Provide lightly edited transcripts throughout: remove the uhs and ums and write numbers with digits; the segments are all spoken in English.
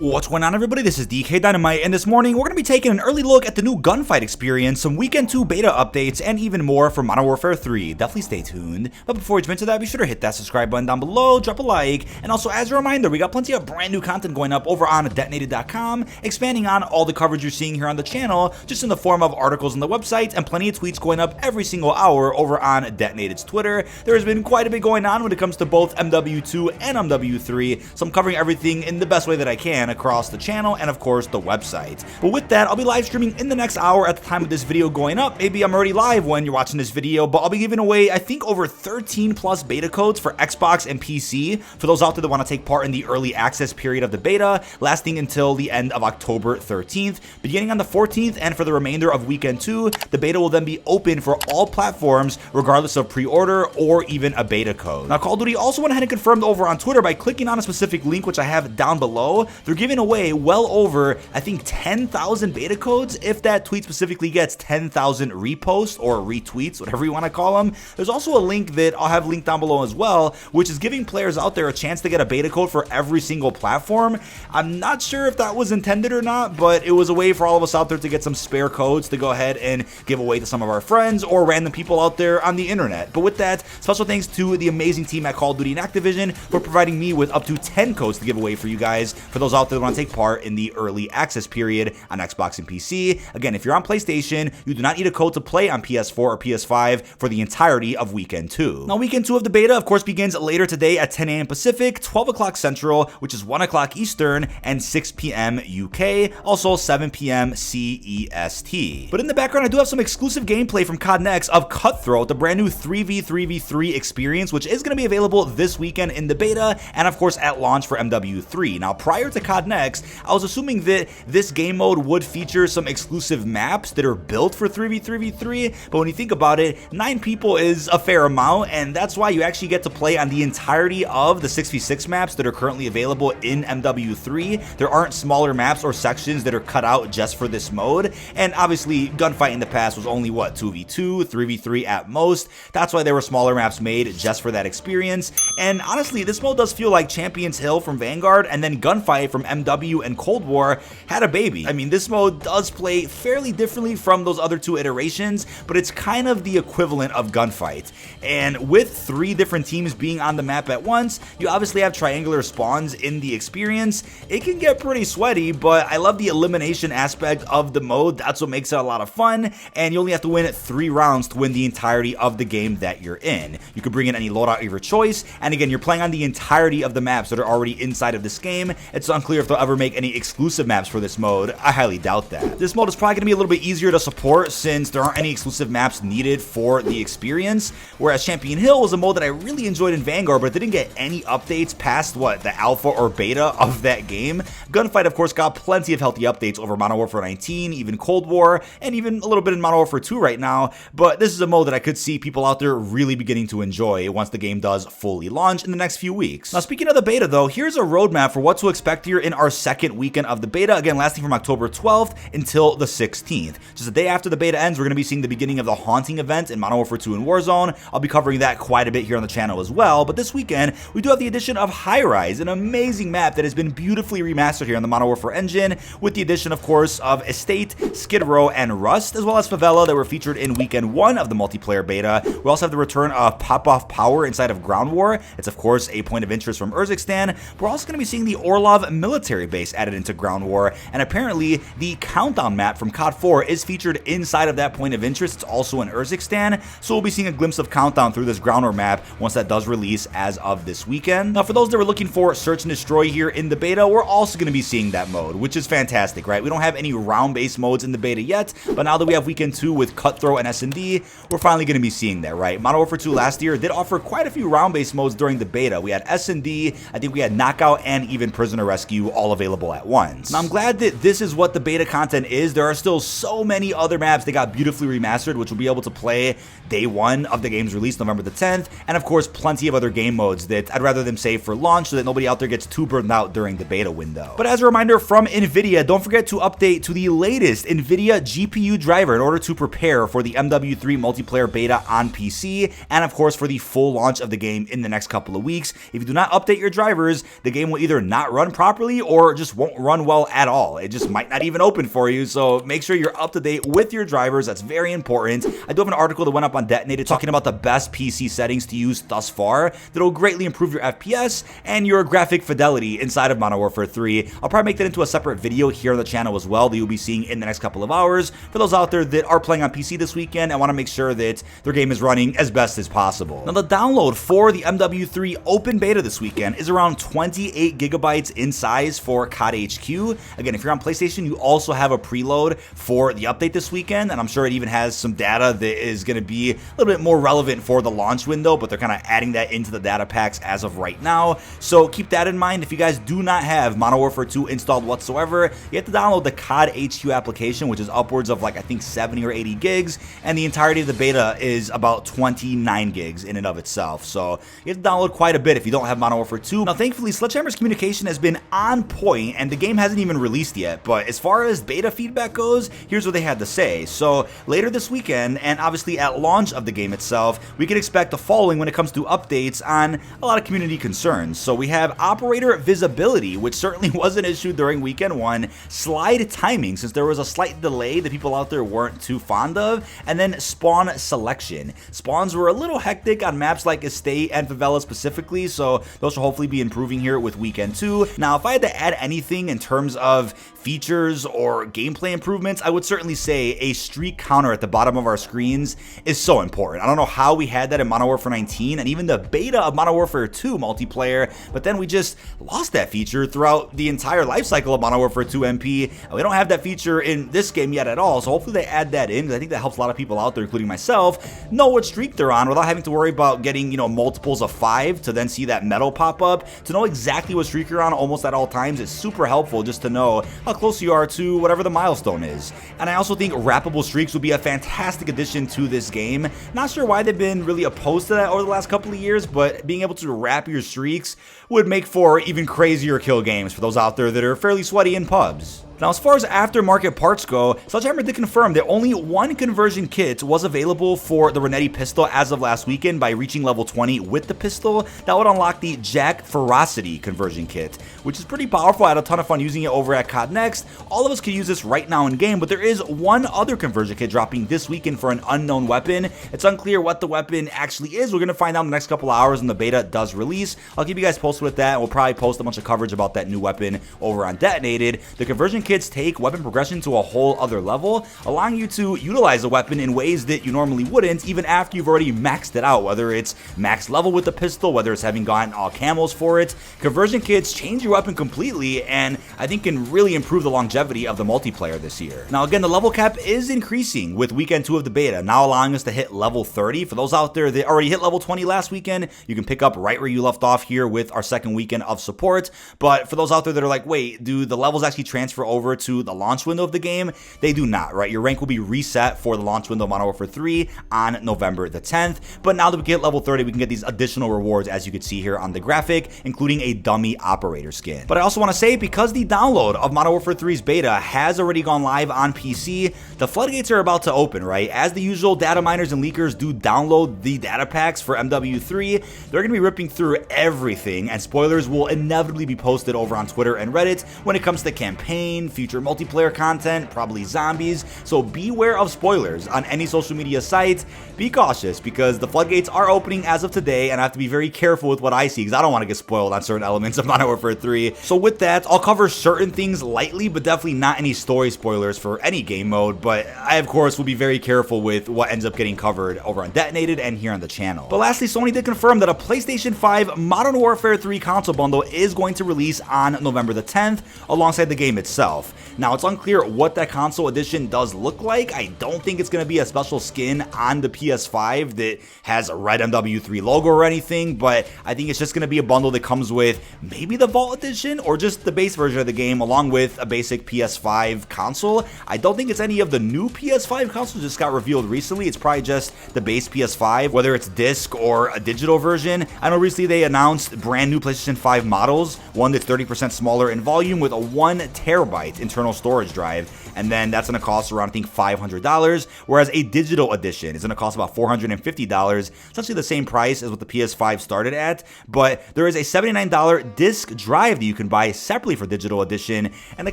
What's going on, everybody? This is dkdynamite, and this morning we're going to be taking an early look at the new Gunfight experience, some Weekend 2 beta updates, and even more for Modern Warfare 3. Definitely stay tuned. But before we jump into that, be sure to hit that subscribe button down below, drop a like, and also as a reminder, we got plenty of brand new content going up over on dkdynamite.com, expanding on all the coverage you're seeing here on the channel, just in the form of articles on the website, and plenty of tweets going up every single hour over on Detonated's Twitter. There has been quite a bit going on when it comes to both MW2 and MW3, so I'm covering everything in the best way that I can across the channel and of course the website. But with that, I'll be live streaming in the next hour at the time of this video going up. Maybe I'm already live when you're watching this video, but I'll be giving away I think over 13 plus beta codes for Xbox and PC for those out there that want to take part in the early access period of the beta, lasting until the end of October 13th. Beginning on the 14th and for the remainder of Weekend 2, the beta will then be open for all platforms regardless of pre-order or even a beta code. Now, Call of Duty also went ahead and confirmed over on Twitter by clicking on a specific link which I have down below. They're giving away well over, I think, 10,000 beta codes if that tweet specifically gets 10,000 reposts or retweets, whatever you want to call them. There's also a link that I'll have linked down below as well, which is giving players out there a chance to get a beta code for every single platform. I'm not sure if that was intended or not, but it was a way for all of us out there to get some spare codes to go ahead and give away to some of our friends or random people out there on the internet. But with that, special thanks to the amazing team at Call of Duty and Activision for providing me with up to 10 codes to give away for you guys, for those out there that want to take part in the early access period on Xbox and PC. Again, if you're on PlayStation, you do not need a code to play on PS4 or PS5 for the entirety of Weekend 2. Now, Weekend 2 of the beta, of course, begins later today at 10 a.m. Pacific, 12 o'clock Central, which is 1 o'clock Eastern, and 6 p.m. UK, also 7 p.m. CEST. But in the background, I do have some exclusive gameplay from COD Next of Cutthroat, the brand new 3v3v3 experience, which is going to be available this weekend in the beta, and of course at launch for MW3. Now, prior to COD Next, I was assuming that this game mode would feature some exclusive maps that are built for 3v3v3, but when you think about it, 9 people is a fair amount, and that's why you actually get to play on the entirety of the 6v6 maps that are currently available in MW3. There aren't smaller maps or sections that are cut out just for this mode, and obviously Gunfight in the past was only, what, 2v2, 3v3 at most. That's why there were smaller maps made just for that experience, and honestly, this mode does feel like Champions Hill from Vanguard and then Gunfight from MW and Cold War had a baby. I mean, this mode does play fairly differently from those other 2 iterations, but it's kind of the equivalent of Gunfight. And with 3 different teams being on the map at once, you obviously have triangular spawns in the experience. It can get pretty sweaty, but I love the elimination aspect of the mode. That's what makes it a lot of fun, and you only have to win 3 rounds to win the entirety of the game that you're in. You can bring in any loadout of your choice, and again, you're playing on the entirety of the maps that are already inside of this game. It's unclear if they'll ever make any exclusive maps for this mode. I highly doubt that. This mode is probably going to be a little bit easier to support since there aren't any exclusive maps needed for the experience, whereas Champion Hill was a mode that I really enjoyed in Vanguard, but didn't get any updates past, what, the alpha or beta of that game. Gunfight, of course, got plenty of healthy updates over Modern Warfare 19, even Cold War, and even a little bit in Modern Warfare 2 right now, but this is a mode that I could see people out there really beginning to enjoy once the game does fully launch in the next few weeks. Now, speaking of the beta, though, here's a roadmap for what to expect here in our second weekend of the beta, again, lasting from October 12th until the 16th. Just a day after the beta ends, we're going to be seeing the beginning of the Haunting event in Modern Warfare 2 and Warzone. I'll be covering that quite a bit here on the channel as well, but this weekend, we do have the addition of High Rise, an amazing map that has been beautifully remastered here on the Modern Warfare engine, with the addition, of course, of Estate, Skid Row, and Rust, as well as Favela that were featured in Weekend 1 of the multiplayer beta. We also have the return of Pop-Off Power inside of Ground War. It's, of course, a point of interest from Urzikstan. We're also going to be seeing the Orlov military base added into Ground War, and apparently the Countdown map from COD 4 is featured inside of that point of interest. It's also in Urzikstan, so we'll be seeing a glimpse of Countdown through this Ground War map once that does release as of this weekend. Now, for those that were looking for Search and Destroy here in the beta, we're also going to be seeing that mode, which is fantastic, right? We don't have any round-based modes in the beta yet, but now that we have Weekend 2 with Cutthroat and S&D, we're finally going to be seeing that, right? Modern Warfare 2 last year did offer quite a few round-based modes during the beta. We had S&D, I think we had Knockout, and even Prisoner Rescue all available at once. Now, I'm glad that this is what the beta content is. There are still so many other maps that got beautifully remastered, which we'll be able to play day 1 of the game's release, November the 10th, and of course, plenty of other game modes that I'd rather them save for launch so that nobody out there gets too burned out during the beta window. But as a reminder from NVIDIA, don't forget to update to the latest NVIDIA GPU driver in order to prepare for the MW3 multiplayer beta on PC, and of course for the full launch of the game in the next couple of weeks. If you do not update your drivers, the game will either not run properly poorly or just won't run well at all. It just might not even open for you, so make sure you're up to date with your drivers. That's very important. I do have an article that went up on Detonated talking about the best PC settings to use thus far that'll greatly improve your FPS and your graphic fidelity inside of Modern Warfare 3. I'll probably make that into a separate video here on the channel as well that you'll be seeing in the next couple of hours for those out there that are playing on PC this weekend and want to make sure that their game is running as best as possible. Now, the download for the MW3 open beta this weekend is around 28 gigabytes in size for COD HQ. Again, if you're on PlayStation, you also have a preload for the update this weekend, and I'm sure it even has some data that is going to be a little bit more relevant for the launch window, but they're kind of adding that into the data packs as of right now. So keep that in mind. If you guys do not have Modern Warfare 2 installed whatsoever, you have to download the COD HQ application, which is upwards of like I think 70 or 80 gigs, and the entirety of the beta is about 29 gigs in and of itself. So you have to download quite a bit if you don't have Modern Warfare 2. Now, thankfully, Sledgehammer's communication has been on point, and the game hasn't even released yet. But as far as beta feedback goes, here's what they had to say. So later this weekend, and obviously at launch of the game itself, we can expect the following when it comes to updates on a lot of community concerns. So we have operator visibility, which certainly was an issue during weekend 1, slide timing, since there was a slight delay that people out there weren't too fond of, and then spawn selection. Spawns were a little hectic on maps like Estate and Favela specifically, so those will hopefully be improving here with weekend 2. Now, if I had to add anything in terms of features or gameplay improvements, I would certainly say a streak counter at the bottom of our screens is so important. I don't know how we had that in Modern Warfare 19 and even the beta of Modern Warfare 2 multiplayer, but then we just lost that feature throughout the entire life cycle of Modern Warfare 2 MP, and we don't have that feature in this game yet at all, so hopefully they add that in, because I think that helps a lot of people out there, including myself, know what streak they're on without having to worry about getting, multiples of 5 to then see that medal pop up. To know exactly what streak you're on almost at all times is super helpful, just to know how close you are to whatever the milestone is. And I also think wrappable streaks would be a fantastic addition to this game. Not sure why they've been really opposed to that over the last couple of years, but being able to wrap your streaks would make for even crazier kill games for those out there that are fairly sweaty in pubs. Now, as far as aftermarket parts go, Sledgehammer did confirm that only one conversion kit was available for the Renetti pistol as of last weekend by reaching level 20 with the pistol. That would unlock the Jack Ferocity conversion kit, which is pretty powerful. I had a ton of fun using it over at COD Next. All of us can use this right now in game, but there is one other conversion kit dropping this weekend for an unknown weapon. It's unclear what the weapon actually is. We're going to find out in the next couple hours when the beta does release. I'll keep you guys posted with that. We'll probably post a bunch of coverage about that new weapon over on Detonated. The conversion kits take weapon progression to a whole other level, allowing you to utilize a weapon in ways that you normally wouldn't, even after you've already maxed it out, whether it's max level with the pistol, whether it's having gotten all camos for it. Conversion kits change your weapon completely, and I think can really improve the longevity of the multiplayer this year. Now, again, the level cap is increasing with weekend 2 of the beta, now allowing us to hit level 30. For those out there that already hit level 20 last weekend, you can pick up right where you left off here with our second weekend of support. But for those out there that are like, wait, do the levels actually transfer over to the launch window of the game? They do not, right? Your rank will be reset for the launch window of Modern Warfare 3 on November the 10th. But now that we get level 30, we can get these additional rewards, as you can see here on the graphic, including a dummy operator skin. But I also want to say, because the download of Modern Warfare 3's beta has already gone live on PC, the floodgates are about to open, right? As the usual, data miners and leakers do download the data packs for MW3, they're going to be ripping through everything, and spoilers will inevitably be posted over on Twitter and Reddit when it comes to campaign, future multiplayer content, probably zombies. So beware of spoilers on any social media site. Be cautious, because the floodgates are opening as of today, and I have to be very careful with what I see, because I don't want to get spoiled on certain elements of Modern Warfare 3. So with that, I'll cover certain things lightly, but definitely not any story spoilers for any game mode. But I, of course, will be very careful with what ends up getting covered over on Detonated and here on the channel. But lastly, Sony did confirm that a PlayStation 5 Modern Warfare 3 console bundle is going to release on November the 10th alongside the game itself. Now, it's unclear what that console edition does look like. I don't think it's going to be a special skin on the PS5 that has a red MW3 logo or anything, but I think it's just going to be a bundle that comes with maybe the Vault edition or just the base version of the game, along with a basic PS5 console. I don't think it's any of the new PS5 consoles just got revealed recently. It's probably just the base PS5, whether it's disc or a digital version. I know recently they announced brand new PlayStation 5 models, one that's 30% smaller in volume with a 1 terabyte internal storage drive, and then that's going to cost around, I think, $500, whereas a digital edition is going to cost about $450, essentially the same price as what the PS5 started at, but there is a $79 disc drive that you can buy separately for digital edition, and the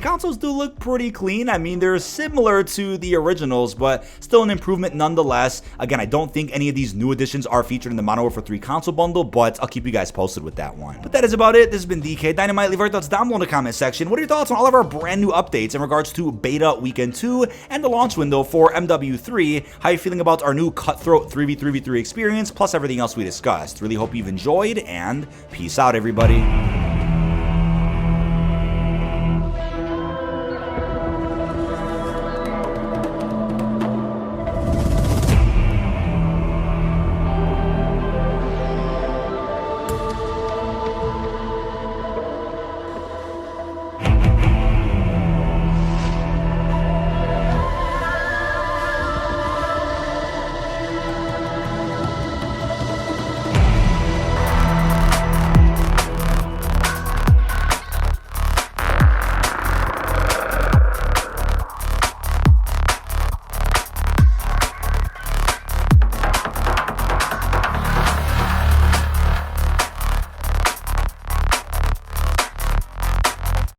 consoles do look pretty clean. I mean, they're similar to the originals, but still an improvement nonetheless. Again, I don't think any of these new additions are featured in the Modern Warfare 3 console bundle, but I'll keep you guys posted with that one. But that is about it. This has been dkdynamite. Leave your thoughts down below in the comment section. What are your thoughts on all of our brand new updates in regards to Beta Weekend 2 and the launch window for MW3? How are you feeling about our new Cutthroat 3v3v3 experience, plus everything else we discussed? Really hope you've enjoyed, and peace out, everybody.